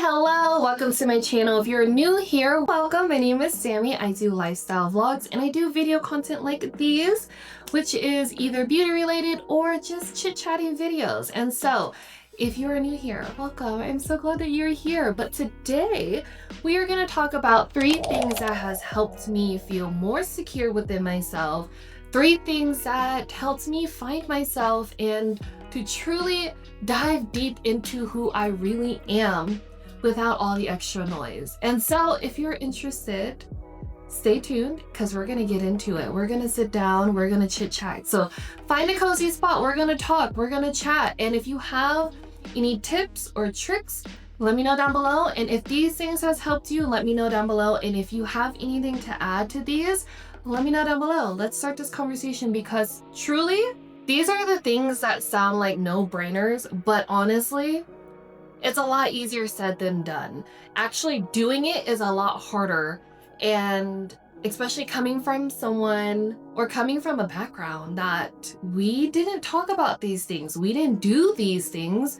hello, welcome to my channel. If you're new here, welcome. My name is Sammy. I do lifestyle vlogs and I do video content like these, which is either beauty related or just chit-chatting videos. And so if you're new here, welcome. I'm so glad that you're here. But today we are going to talk about 3 things that has helped me feel more secure within myself, 3 things that helped me find myself and to truly dive deep into who I really am without all the extra noise. And so if you're interested, stay tuned because we're gonna get into it. We're gonna sit down, we're gonna chit chat. So find a cozy spot, we're gonna talk, we're gonna chat. And if you have any tips or tricks, let me know down below. And if these things has helped you, let me know down below. And if you have anything to add to these, let me know down below. Let's start this conversation because truly, these are the things that sound like no-brainers, but honestly, it's a lot easier said than done. Actually doing it is a lot harder, and especially coming from someone or coming from a background that we didn't talk about these things, we didn't do these things,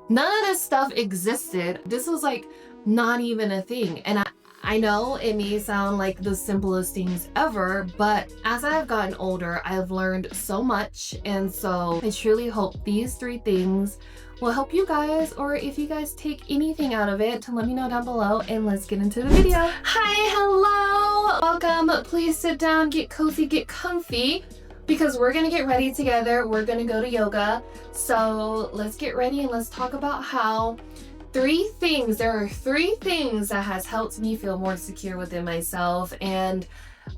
none of this stuff existed. This was like not even a thing. And I know it may sound like the simplest things ever, but as I've gotten older, I've learned so much. And so I truly hope these 3 things will help you guys, or if you guys take anything out of it, to let me know down below and let's get into the video. Hi, hello, welcome. Please sit down, get cozy, get comfy, because we're gonna get ready together. We're gonna go to yoga. So let's get ready and let's talk about how there are 3 things that has helped me feel more secure within myself. And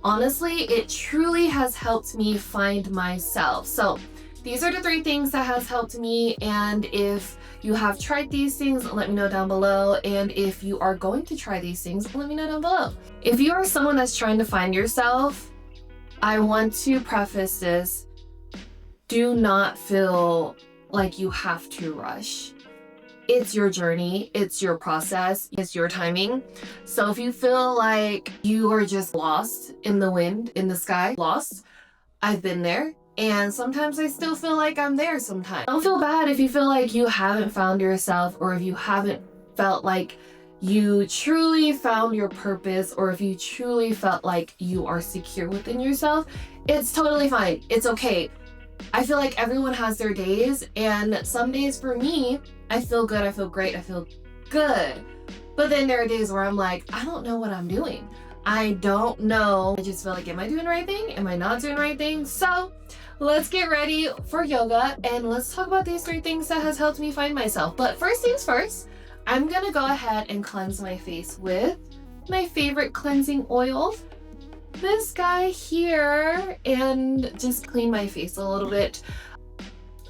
honestly, it truly has helped me find myself. So these are the 3 things that has helped me. And if you have tried these things, let me know down below. And if you are going to try these things, let me know down below. If you are someone that's trying to find yourself, I want to preface this. Do not feel like you have to rush. It's your journey, it's your process, it's your timing. So if you feel like you are just lost in the wind, in the sky, lost, I've been there. And sometimes I still feel like I'm there sometimes. Don't feel bad if you feel like you haven't found yourself, or if you haven't felt like you truly found your purpose, or if you truly felt like you are secure within yourself. It's totally fine. It's okay. I feel like everyone has their days, and some days for me, I feel good, I feel great, I feel good. But then there are days where I'm like, I don't know what I'm doing. I don't know. I just feel like, am I doing the right thing? Am I not doing the right thing? So let's get ready for yoga and let's talk about these 3 things that has helped me find myself. But first things first, I'm gonna go ahead and cleanse my face with my favorite cleansing oil, this guy here, and just clean my face a little bit.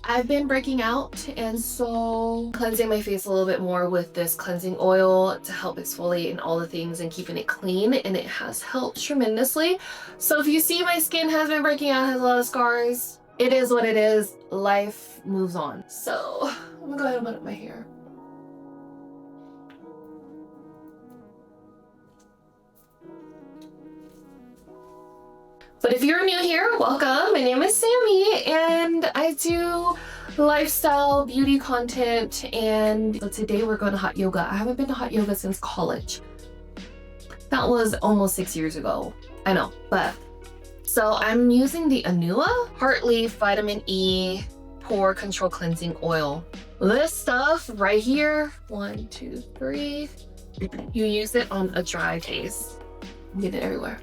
I've been breaking out, and so cleansing my face a little bit more with this cleansing oil to help exfoliate and all the things and keeping it clean, and it has helped tremendously. So if you see my skin has been breaking out, has a lot of scars, it is what it is. Life moves on. So I'm gonna go ahead and put up my hair. But if you're new here, welcome. My name is Sammy and I do lifestyle beauty content. And so today we're going to hot yoga. I haven't been to hot yoga since college. That was almost 6 years ago. I know, but so I'm using the Anua Heart Leaf Vitamin E Pore Control Cleansing Oil. This stuff right here, 1, 2, 3, you use it on a dry face. Get it everywhere.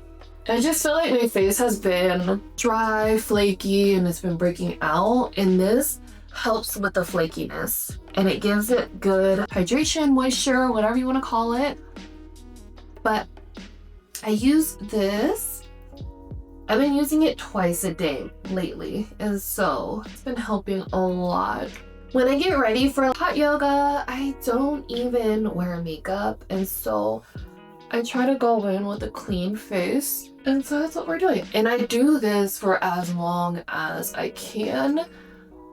I just feel like my face has been dry, flaky, and it's been breaking out, and this helps with the flakiness and it gives it good hydration, moisture, whatever you want to call it. But I use this. I've been using it twice a day lately, and so it's been helping a lot. When I get ready for hot yoga, I don't even wear makeup, and so I try to go in with a clean face. And so that's what we're doing. And I do this for as long as I can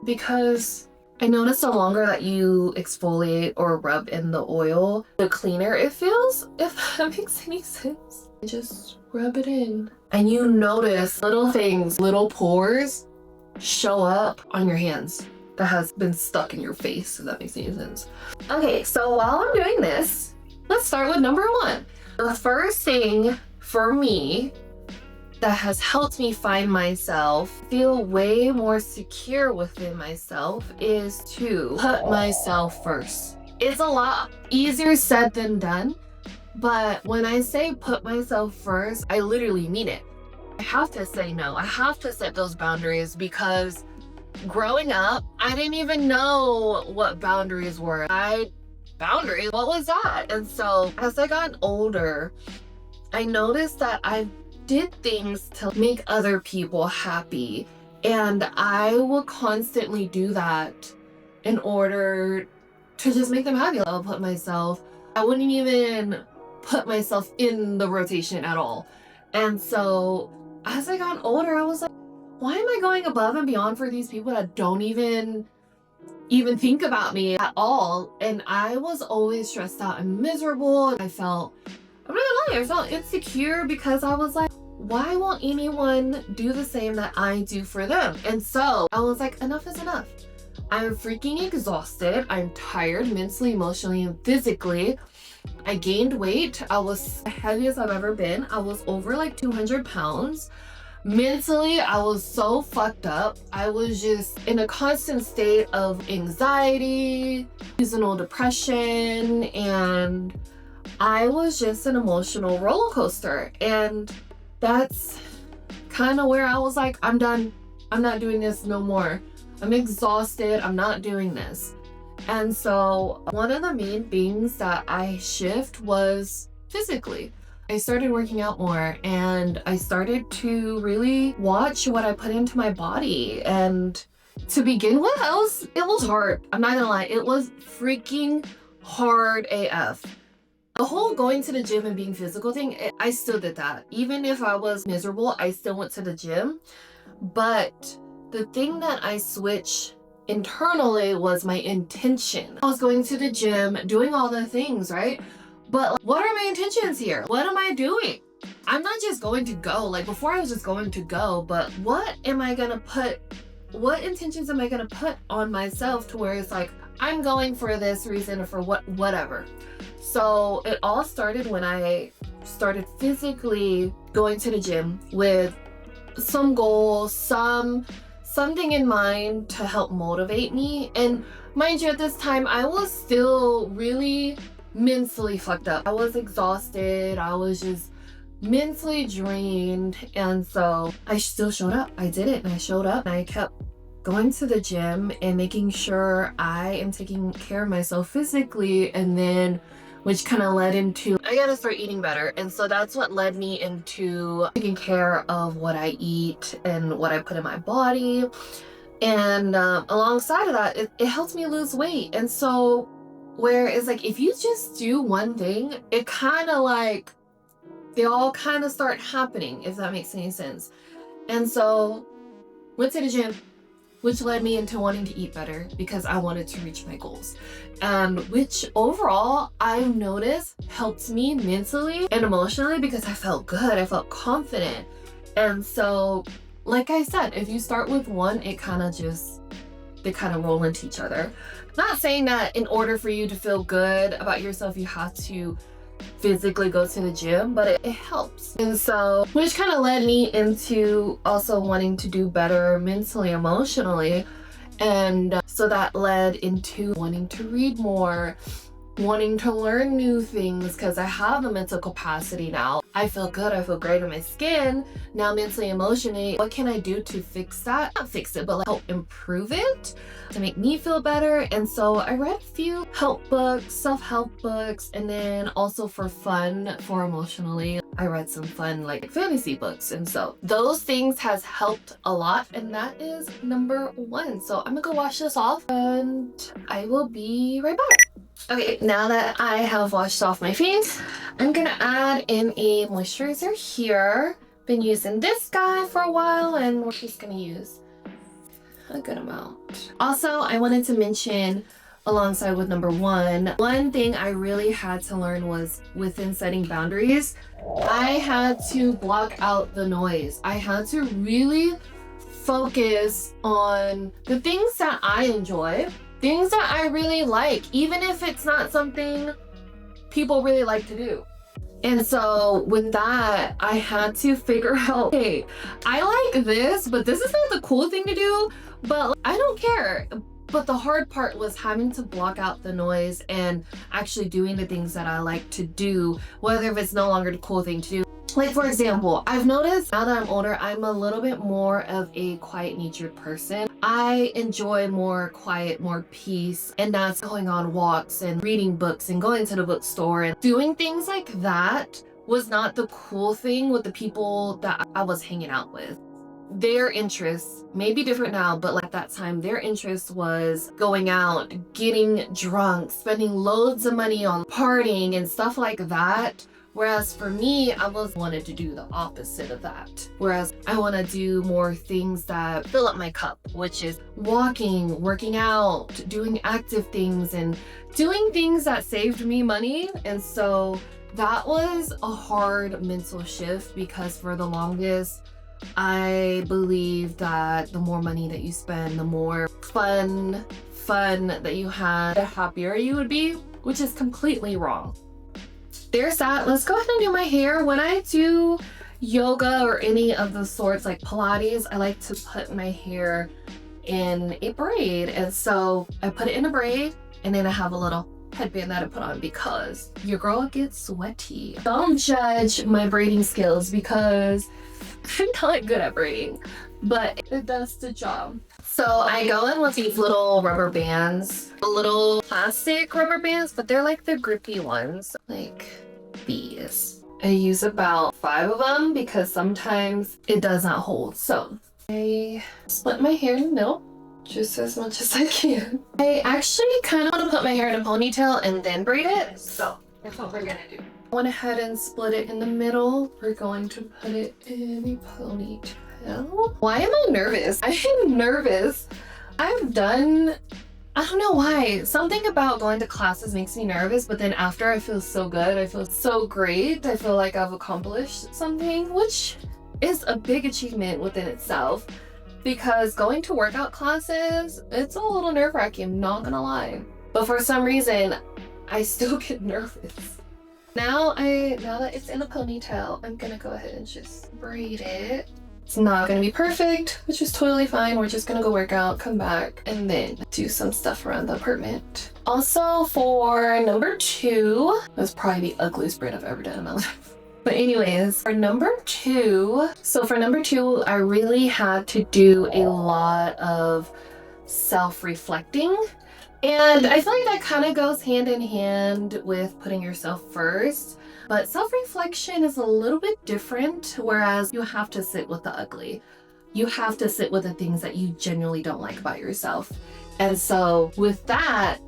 because I notice the longer that you exfoliate or rub in the oil, the cleaner it feels, if that makes any sense. Just rub it in. And you notice little things, little pores show up on your hands that has been stuck in your face, if that makes any sense. Okay, so while I'm doing this, let's start with number one. The first thing for me that has helped me find myself, feel way more secure within myself, is to put myself first. It's a lot easier said than done, but when I say put myself first, I literally mean it. I have to say no. I have to set those boundaries because growing up, I didn't even know what boundaries were. Boundaries, what was that? And so as I got older, I noticed that I did things to make other people happy. And I would constantly do that in order to just make them happy. I wouldn't even put myself in the rotation at all. And so as I got older, I was like, why am I going above and beyond for these people that don't even think about me at all? And I was always stressed out and miserable. I'm not gonna lie, I felt insecure because I was like, why won't anyone do the same that I do for them? And so I was like, enough is enough. I'm freaking exhausted. I'm tired mentally, emotionally, and physically. I gained weight. I was the heaviest I've ever been. I was over like 200 pounds. Mentally, I was so fucked up. I was just in a constant state of anxiety, seasonal depression, and I was just an emotional roller coaster. And that's kind of where I was like, I'm done. I'm not doing this no more. I'm exhausted. I'm not doing this. And so one of the main things that I shift was physically. I started working out more and I started to really watch what I put into my body. And to begin with, it was hard. I'm not gonna lie, it was freaking hard AF. The whole going to the gym and being physical thing, I still did that. Even if I was miserable, I still went to the gym. But the thing that I switched internally was my intention. I was going to the gym, doing all the things, right? But like, what are my intentions here? What am I doing? I'm not just going to go. Like before I was just going to go, but what intentions am I gonna put on myself to where it's like, I'm going for this reason or for whatever. So it all started when I started physically going to the gym with some goals, something in mind to help motivate me. And mind you, at this time, I was still really mentally fucked up. I was exhausted. I was just mentally drained. And so I still showed up. I did it and I showed up and I kept going to the gym and making sure I am taking care of myself physically, and then which kind of led into I gotta start eating better. And so that's what led me into taking care of what I eat and what I put in my body. And alongside of that, it helps me lose weight. And so where it's like, if you just do one thing, it kind of like, they all kind of start happening, if that makes any sense. And so went to the gym, which led me into wanting to eat better because I wanted to reach my goals. Which overall I noticed helped me mentally and emotionally because I felt good, I felt confident. And so, like I said, if you start with one, they kind of roll into each other. Not saying that in order for you to feel good about yourself, you have to physically go to the gym, but it helps. And so, which kind of led me into also wanting to do better mentally, emotionally. And so that led into wanting to read more, wanting to learn new things because I have the mental capacity now. I feel good, I feel great in my skin. Now mentally, emotionally, what can I do to fix that? Not fix it, but like help improve it to make me feel better. And so I read a few help books, self-help books, and then also for fun, for emotionally, I read some fun like fantasy books. And so those things has helped a lot, and that is number one. So I'm gonna go wash this off and I will be right back. Okay, now that I have washed off my face, I'm gonna add in a moisturizer here. Been using this guy for a while and we're just gonna use a good amount. Also, I wanted to mention alongside with number one thing I really had to learn was within setting boundaries, I had to block out the noise. I had to really focus on the things that I enjoy, things that I really like, even if it's not something people really like to do. And so with that, I had to figure out, hey, I like this, but this is not the cool thing to do, but I don't care. But the hard part was having to block out the noise and actually doing the things that I like to do, whether if it's no longer the cool thing to do. Like, for example, I've noticed now that I'm older, I'm a little bit more of a quiet-natured person. I enjoy more quiet, more peace, and that's going on walks and reading books and going to the bookstore and doing things like that was not the cool thing with the people that I was hanging out with. Their interests may be different now, but like at that time, their interest was going out, getting drunk, spending loads of money on partying and stuff like that. Whereas for me, I wanted to do the opposite of that. Whereas I want to do more things that fill up my cup, which is walking, working out, doing active things, and doing things that saved me money. And so that was a hard mental shift because for the longest, I believe that the more money that you spend, the more fun that you had, the happier you would be, which is completely wrong. There's that. Let's go ahead and do my hair. When I do yoga or any of the sorts like Pilates, I like to put my hair in a braid. And so I put it in a braid and then I have a little headband that I put on because your girl gets sweaty. Don't judge my braiding skills because I'm not good at braiding, but it does the job. So I go in with these little rubber bands, little plastic rubber bands, but they're like the grippy ones, like these. I use about 5 of them because sometimes it does not hold. So I split my hair in the middle just as much as I can. I actually kind of want to put my hair in a ponytail and then braid it. So that's what we're gonna do. I went ahead and split it in the middle. We're going to put it in a ponytail. Why am I nervous? I am nervous. I don't know why. Something about going to classes makes me nervous, but then after I feel so good. I feel so great. I feel like I've accomplished something, which is a big achievement within itself. Because going to workout classes, it's a little nerve-wracking, not gonna lie. But for some reason, I still get nervous. Now that it's in a ponytail, I'm gonna go ahead and just braid it. It's not gonna be perfect, which is totally fine. We're just gonna go work out, come back, and then do some stuff around the apartment. Also for number 2, that's probably the ugliest braid I've ever done in my life. But anyways, for number 2, I really had to do a lot of self-reflecting. And I feel like that kind of goes hand in hand with putting yourself first. But self-reflection is a little bit different, whereas you have to sit with the ugly. You have to sit with the things that you genuinely don't like about yourself. And so with that,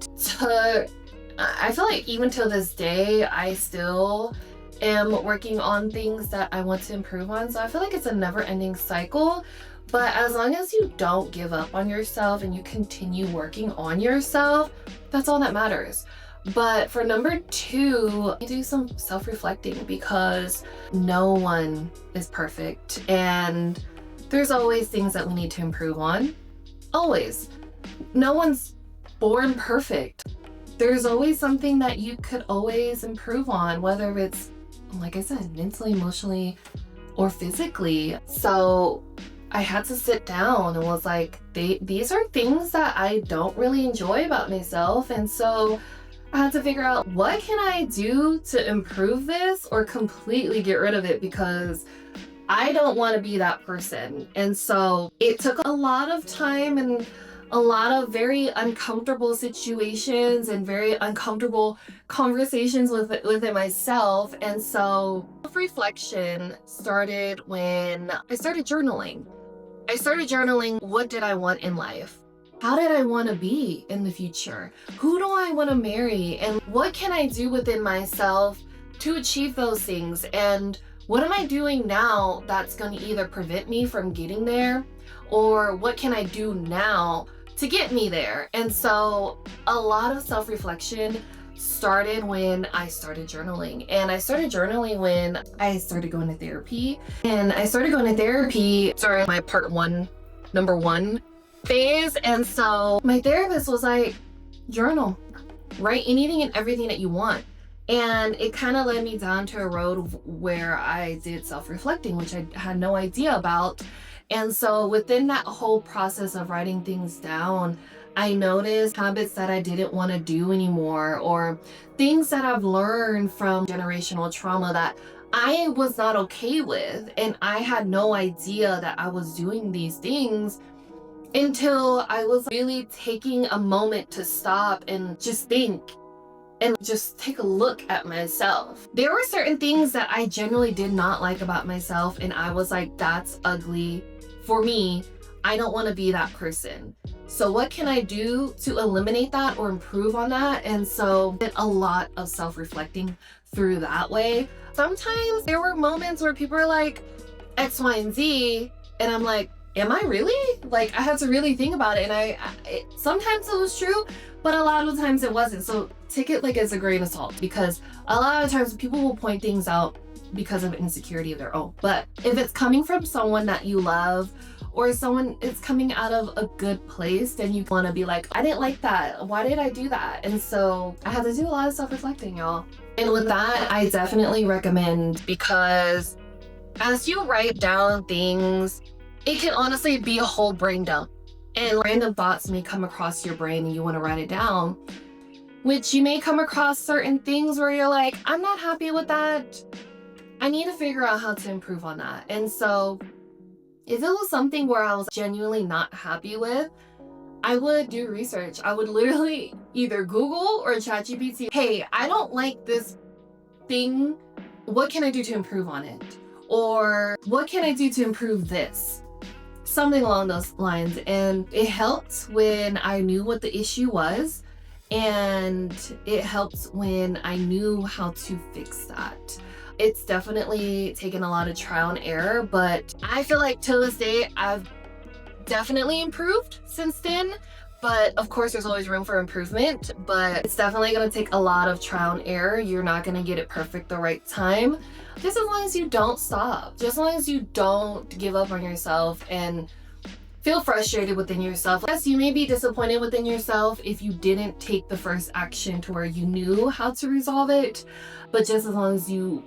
I feel like even till this day, I still am working on things that I want to improve on. So I feel like it's a never-ending cycle. But as long as you don't give up on yourself and you continue working on yourself, that's all that matters. But for number 2, I do some self-reflecting because no one is perfect and there's always things that we need to improve on. Always. No one's born perfect. There's always something that you could always improve on, whether it's, like I said, mentally, emotionally, or physically. So I had to sit down and was like, these are things that I don't really enjoy about myself. And so I had to figure out, what can I do to improve this or completely get rid of it, because I don't want to be that person. And so it took a lot of time and a lot of very uncomfortable situations and very uncomfortable conversations within myself. And so self-reflection started when I started journaling. What did I want in life? How did I want to be in the future? Who do I want to marry? And what can I do within myself to achieve those things? And what am I doing now that's going to either prevent me from getting there? Or what can I do now to get me there? And so a lot of self-reflection started when I started journaling. And I started journaling when I started going to therapy. And I started going to therapy during my number 1 phase. And so my therapist was like, journal, write anything and everything that you want. And it kind of led me down to a road where I did self-reflecting, which I had no idea about. And so within that whole process of writing things down, I noticed habits that I didn't want to do anymore, or things that I've learned from generational trauma that I was not okay with. And I had no idea that I was doing these things until I was really taking a moment to stop and just think and just take a look at myself. There were certain things that I genuinely did not like about myself, and I was like, that's ugly. For me, I don't want to be that person. So what can I do to eliminate that or improve on that? And so did a lot of self-reflecting through that way. Sometimes there were moments where people are like X, Y, and Z, and I'm like, am I really? Like, I had to really think about it. And sometimes it was true, but a lot of the times it wasn't. So take it like as a grain of salt, because a lot of times people will point things out because of insecurity of their own. But if it's coming from someone that you love, or someone it's coming out of a good place, then you want to be like, I didn't like that. Why did I do that? And so I had to do a lot of self-reflecting, y'all. And with that, I definitely recommend, because as you write down things, it can honestly be a whole brain dump. And random thoughts may come across your brain and you want to write it down, which you may come across certain things where you're like, I'm not happy with that. I need to figure out how to improve on that. And so if it was something where I was genuinely not happy with, I would do research. I would literally either Google or ChatGPT, hey, I don't like this thing. What can I do to improve on it? Or what can I do to improve this? Something along those lines. And it helped when I knew what the issue was. And it helped when I knew how to fix that. It's definitely taken a lot of trial and error, but I feel like till this day, I've definitely improved since then. But of course, there's always room for improvement, but it's definitely gonna take a lot of trial and error. You're not gonna get it perfect the right time. Just as long as you don't stop, just as long as you don't give up on yourself and feel frustrated within yourself. Yes, you may be disappointed within yourself if you didn't take the first action to where you knew how to resolve it, but just as long as you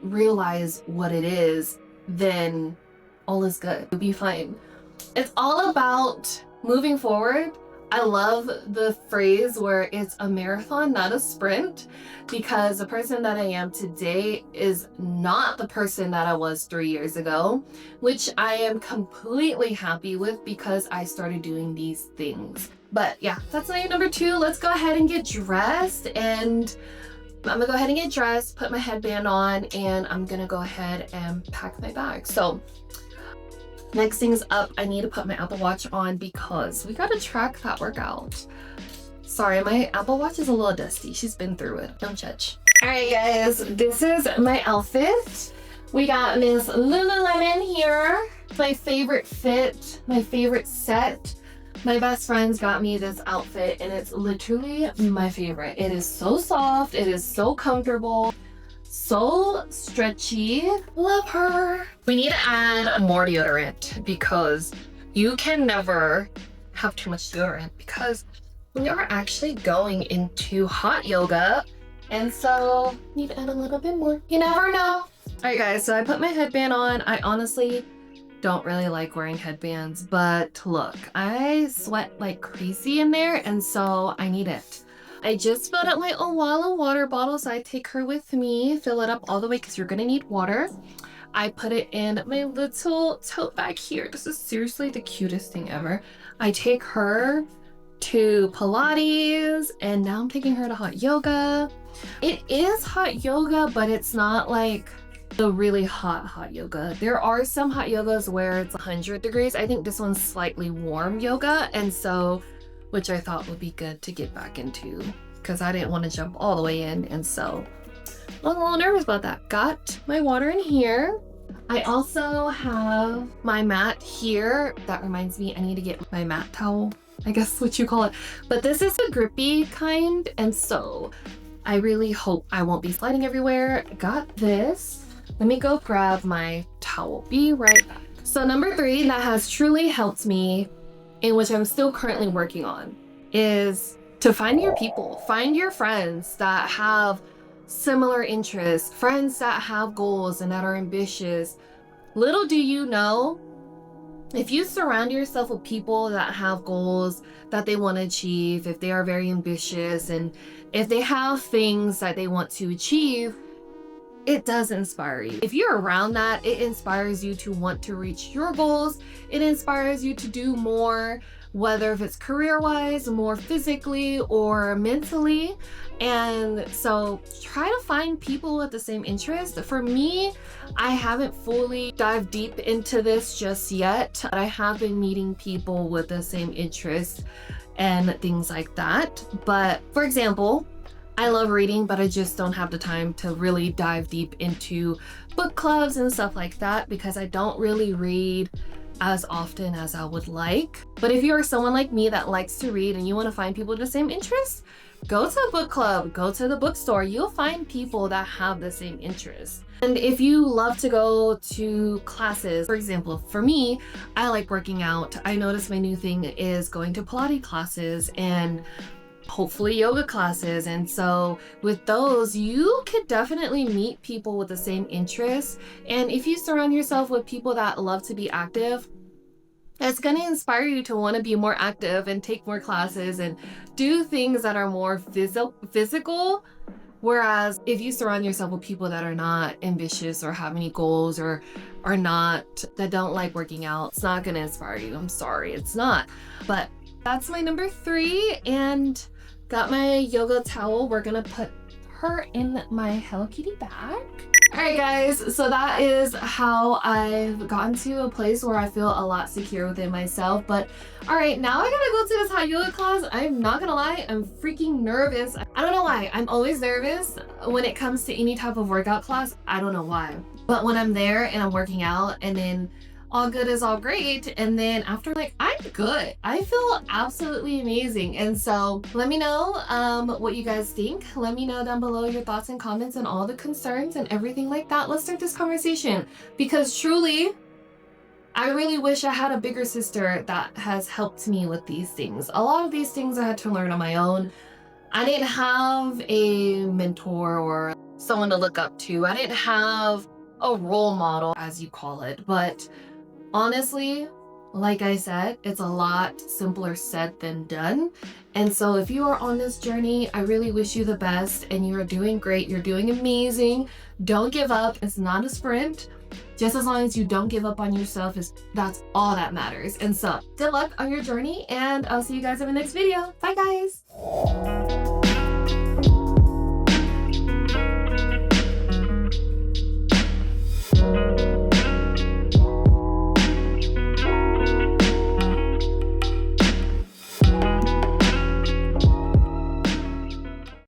realize what it is, then all is good. You'll be fine. It's all about moving forward. I love the phrase where it's a marathon, not a sprint, because the person that I am today is not the person that I was 3 years ago, which I am completely happy with because I started doing these things. But yeah, that's my number 2. Let's go ahead and get dressed, and I'm gonna go ahead and get dressed, put my headband on, and I'm gonna go ahead and pack my bag. So next thing's up, I need to put my Apple Watch on because we gotta track that workout. Sorry, my Apple Watch is a little dusty. She's been through it. Don't judge. All right, guys, this is my outfit. We got Miss Lululemon here. My favorite fit, my favorite set. My best friends got me this outfit and it's literally my favorite. It is so soft, it is so comfortable, so stretchy. Love her. We need to add more deodorant because you can never have too much deodorant because we are actually going into hot yoga, and so need to add a little bit more. You never know. All right, guys, so I put my headband on. I honestly don't really like wearing headbands, but look, I sweat like crazy in there, and so I need it. I just filled up my Owala water bottle, so I take her with me, fill it up all the way because you're gonna need water. I put it in my little tote bag here. This is seriously the cutest thing ever. I take her to Pilates, and now I'm taking her to hot yoga. It is hot yoga, but it's not like the really hot yoga. There are some hot yogas where it's 100 degrees. I think this one's slightly warm yoga, and so, which I thought would be good to get back into because I didn't want to jump all the way in, and so I was a little nervous about that. Got my water in here. I also have my mat here. That reminds me, I need to get my mat towel, I guess what you call it. But this is the grippy kind, and so I really hope I won't be sliding everywhere. Got this. Let me go grab my towel. Be right back. So number 3 that has truly helped me, in which I'm still currently working on, is to find your people, find your friends that have similar interests, friends that have goals and that are ambitious. Little do you know, if you surround yourself with people that have goals that they want to achieve, if they are very ambitious, and if they have things that they want to achieve, it does inspire you. If you're around that, it inspires you to want to reach your goals. It inspires you to do more, whether if it's career-wise, more physically or mentally. And so try to find people with the same interest. For me, I haven't fully dived deep into this just yet, but I have been meeting people with the same interests and things like that. But for example, I love reading, but I just don't have the time to really dive deep into book clubs and stuff like that because I don't really read as often as I would like. But if you're someone like me that likes to read and you want to find people with the same interests, go to a book club, go to the bookstore. You'll find people that have the same interests. And if you love to go to classes, for example, for me, I like working out. I noticed my new thing is going to Pilates classes and hopefully yoga classes. And so with those, you could definitely meet people with the same interests. And if you surround yourself with people that love to be active, it's going to inspire you to want to be more active and take more classes and do things that are more physical. Whereas if you surround yourself with people that are not ambitious or have any goals or are not, that don't like working out, it's not going to inspire you. I'm sorry, it's not. But that's my number 3, and got my yoga towel. We're gonna put her in my Hello Kitty bag. All right, guys, so that is how I've gotten to a place where I feel a lot secure within myself. But all right, now I gotta go to this hot yoga class. I'm not gonna lie, I'm freaking nervous. I don't know why. I'm always nervous when it comes to any type of workout class. I don't know why. But when I'm there and I'm working out and then all good is all great, and then after, like, I'm good. I feel absolutely amazing. And so let me know what you guys think. Let me know down below your thoughts and comments and all the concerns and everything like that. Let's start this conversation, because truly I really wish I had a bigger sister that has helped me with these things. A lot of these things I had to learn on my own. I didn't have a mentor or someone to look up to. I didn't have a role model, as you call it. But honestly, like I said, it's a lot simpler said than done. And so if you are on this journey, I really wish you the best, and you are doing great. You're doing amazing. Don't give up. It's not a sprint. Just as long as you don't give up on yourself, that's all that matters. And so good luck on your journey, and I'll see you guys in the next video. Bye, guys.